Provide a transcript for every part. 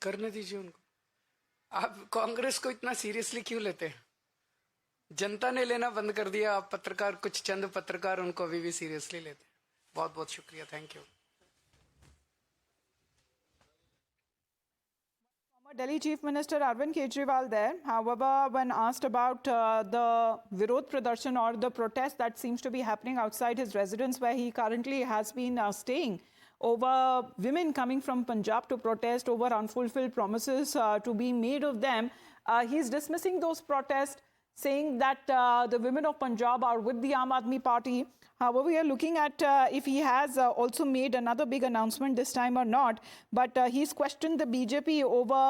करने दीजिए उनको। आप कांग्रेस को इतना सीरियसली क्यों लेते हैं? जनता ने लेना बंद कर दिया, आप पत्रकार, कुछ चंद पत्रकार उनको अभी भी सीरियसली लेते हैं। बहुत बहुत शुक्रिया, thank you. Delhi Chief Minister Arvind Kejriwal there. However, when asked about the Virod Pradarshan or the protest that seems to be happening outside his residence where he currently has been staying, over women coming from Punjab to protest over unfulfilled promises to be made of them, he's dismissing those protests, saying that the women of Punjab are with the Aam Aadmi Party. However, we are looking at if he has also made another big announcement this time or not. But he's questioned the BJP over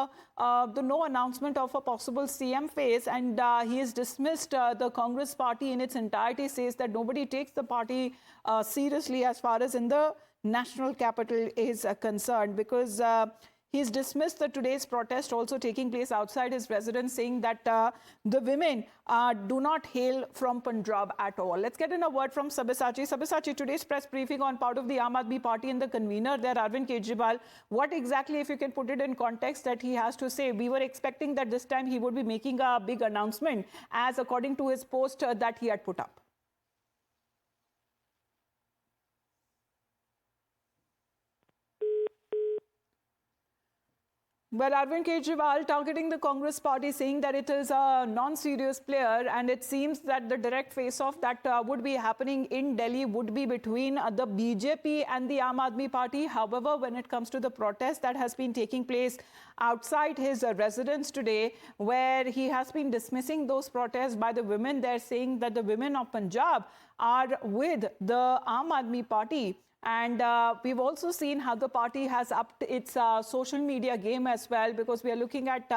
the no announcement of a possible CM face, and he has dismissed the Congress party in its entirety, says that nobody takes the party seriously as far as in the national capital is concerned, because he's dismissed the today's protest also taking place outside his residence, saying that the women do not hail from Punjab at all. Let's get in a word from Sabyasachi. Sabyasachi, today's press briefing on part of the Aam Aadmi Party and the convener there, Arvind Kejriwal, what exactly, if you can put it in context, that he has to say? We were expecting that this time he would be making a big announcement, as according to his post that he had put up. Well, Arvind Kejriwal targeting the Congress party, saying that it is a non-serious player, and it seems that the direct face-off that would be happening in Delhi would be between the BJP and the Aam Aadmi Party. However, when it comes to the protest that has been taking place outside his residence today, where he has been dismissing those protests by the women, they're saying that the women of Punjab are with the Aam Aadmi Party. And we've also seen how the party has upped its social media game as well, because we are looking at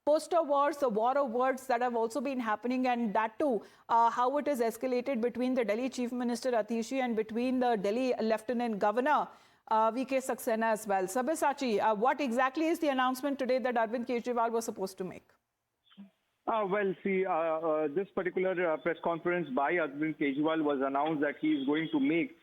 poster wars, the war of words that have also been happening, and that too, how it is escalated between the Delhi Chief Minister Atishi and between the Delhi Lieutenant Governor V.K. Saxena as well. Sabyasachi, what exactly is the announcement today that Arvind Kejriwal was supposed to make? Well, see, this particular press conference by Arvind Kejriwal was announced that he is going to make.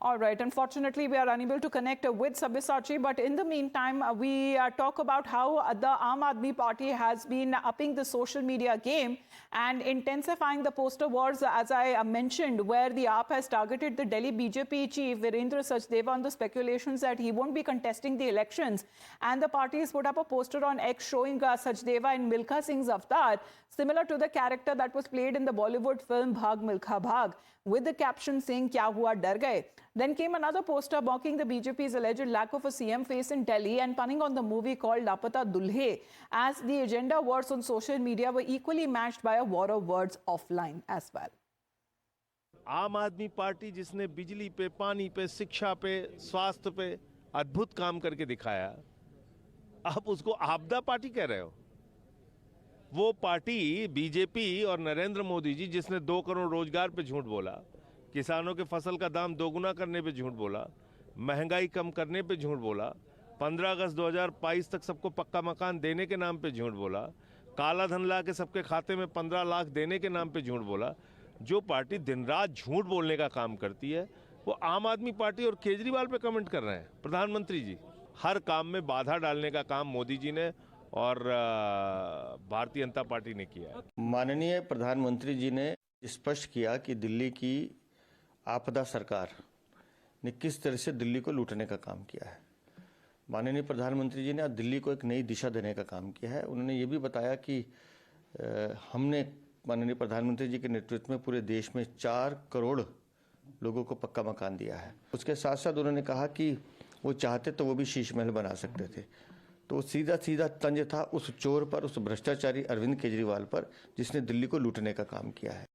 All right. Unfortunately, we are unable to connect with Sabyasachi. But in the meantime, we talk about how the Aam Aadmi Party has been upping the social media game and intensifying the poster wars, as I mentioned, where the AAP has targeted the Delhi BJP chief, Virendra Sachdeva, on the speculations that he won't be contesting the elections. And the party has put up a poster on X showing Sachdeva in Milkha Singh's avatar, similar to the character that was played in the Bollywood film Bhag Milkha Bhag, with the caption saying, "Kya hua, dar gaye." Then came another poster mocking the BJP's alleged lack of a CM face in Delhi and punning on the movie called Lapata Dulhe, as the agenda wars on social media were equally matched by a war of words offline as well. आम आदमी party जिसने बिजली पे, पानी पे, शिक्षा पे, स्वास्थ्य पे अद्भुत काम करके दिखाया, आप उसको आपदा पार्टी कह रहे हो? वो पार्टी बीजेपी और नरेंद्र मोदी जी जिसने 2 करोड़ रोजगार पे झूठ बोला, किसानों के फसल का दाम दोगुना करने पे झूठ बोला, महंगाई कम करने पे झूठ बोला, 15 अगस्त 2022 तक सबको पक्का मकान देने के नाम पे झूठ बोला, काला धन ला के सबके खाते में 15 लाख देने के नाम पे झूठ बोला, जो पार्टी दिन रात झूठ बोलने का काम करती है, वो आम आदमी पार्टी और केजरीवाल पे कमेंट कर रहे हैं। प्रधानमंत्री जी, हर काम में बाधा डालने का काम मोदी जी ने और भारतीय जनता पार्टी ने किया है। माननीय प्रधानमंत्री जी ने स्पष्ट किया कि दिल्ली की आपदा सरकार ने किस तरह से दिल्ली को लूटने का काम किया है। माननीय प्रधानमंत्री जी ने आज दिल्ली को एक नई दिशा देने का काम किया है। उन्होंने ये भी बताया कि हमने माननीय प्रधानमंत्री जी के नेतृत्व में पूरे देश में 4 करोड़ लोगों को पक्का मकान दिया है। उसके साथ साथ उन्होंने कहा कि वो चाहते तो वो भी शीश महल बना सकते थे। तो सीधा सीधा तंज था उस चोर पर, उस भ्रष्टाचारी अरविंद केजरीवाल पर, जिसने दिल्ली को लूटने का काम किया है।